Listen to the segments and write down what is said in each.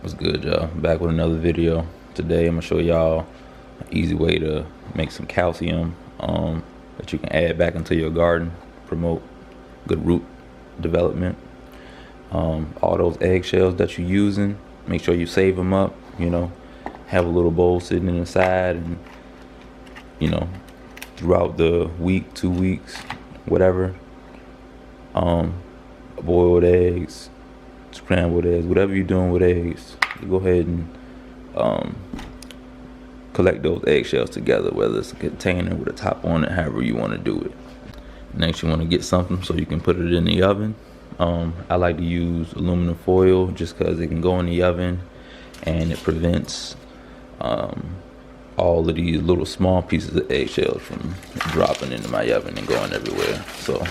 What's good, y'all? Back with another video. Today I'm gonna show y'all an easy way to make some calcium that you can add back into your garden, promote good root development. All those eggshells that you're using, make sure you save them up. Have a little bowl sitting inside, and throughout the week, 2 weeks, whatever. Boiled eggs, scrambled eggs, whatever you're doing with eggs, you go ahead and collect those eggshells together, whether it's a container with a top on it, however you want to do it. Next, you want to get something so you can put it in the oven. I like to use aluminum foil just because it can go in the oven and it prevents all of these little small pieces of eggshells from dropping into my oven and going everywhere. So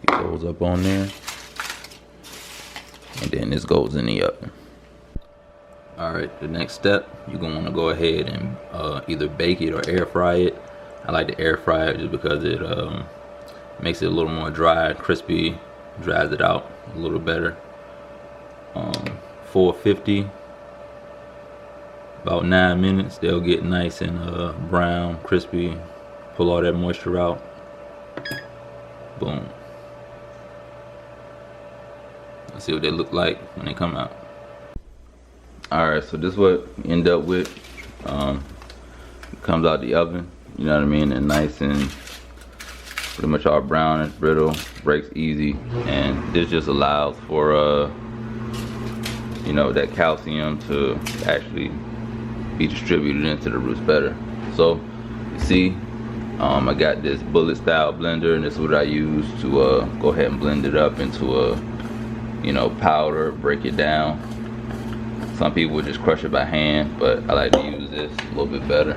goes up on there, and then this goes in the oven. Alright, the next step, you're going to want to go ahead and either bake it or air fry it. I like to air fry it just because it makes it a little more dry, crispy, dries it out a little better. 450, about 9 minutes, they'll get nice and brown, crispy, pull all that moisture out. Boom. Let's see what they look like when they come out. Alright, so this is what you end up with. Comes out the oven, you know what I mean, and nice and pretty much all brown and brittle, breaks easy, and this just allows for that calcium to actually be distributed into the roots better. So you see, I got this bullet style blender, and this is what I use to go ahead and blend it up into a powder, break it down. Some people would just crush it by hand, but I like to use this a little bit better.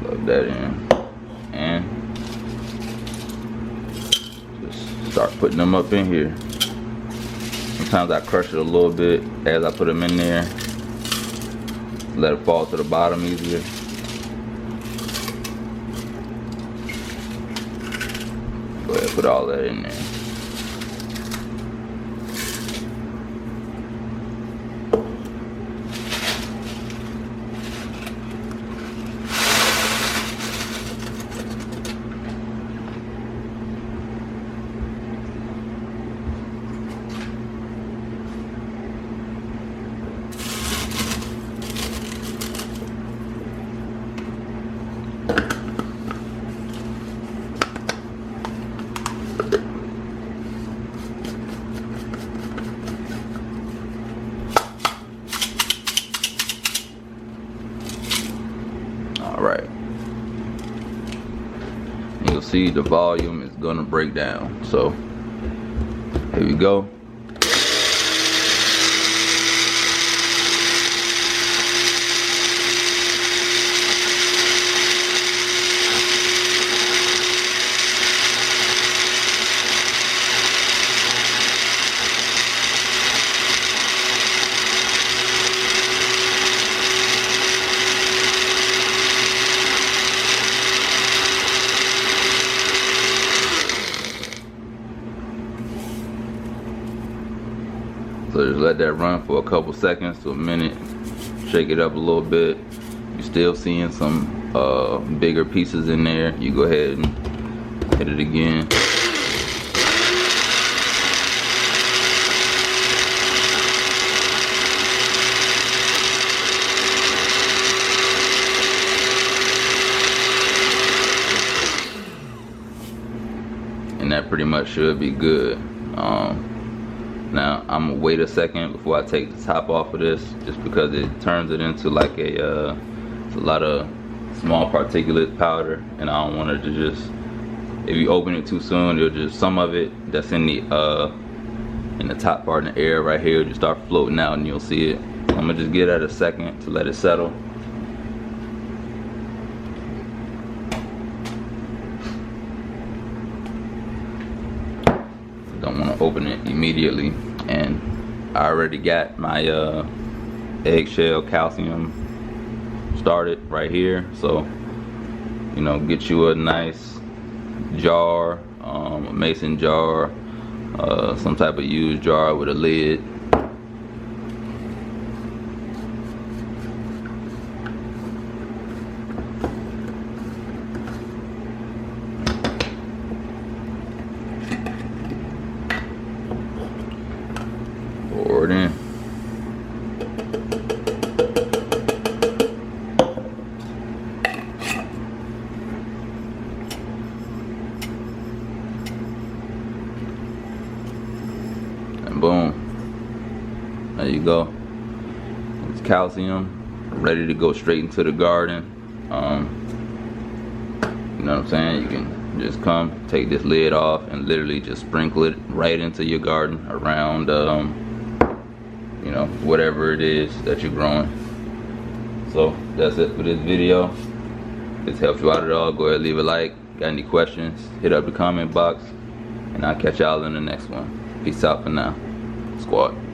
Plug that in and just start putting them up in here. Sometimes I crush it a little bit as I put them in there, let it fall to the bottom easier. Go ahead and put all that in there. Alright, you'll see the volume is gonna break down. So here we go. So just let that run for a couple seconds to a minute. Shake it up a little bit. You're still seeing some bigger pieces in there. You go ahead and hit it again. And that pretty much should be good. Now I'm gonna wait a second before I take the top off of this, just because it turns it into like it's a lot of small particulate powder, and I don't want it to just, if you open it too soon, it'll just, some of it that's in the top part in the air right here, just start floating out and you'll see it. I'm gonna just give that a second to let it settle. Don't want to open it immediately. And I already got my eggshell calcium started right here. So, you know, get you a nice jar, a mason jar, some type of used jar with a lid. Pour it in. And boom, there you go. It's calcium, ready to go straight into the garden. You know what I'm saying? You can just come, take this lid off, and literally just sprinkle it right into your garden around, you know, whatever it is that you're growing. So that's it for this video. If this helps you out at all, go ahead and leave a like. Got any questions, hit up the comment box, and I'll catch y'all in the next one. Peace out for now, squad.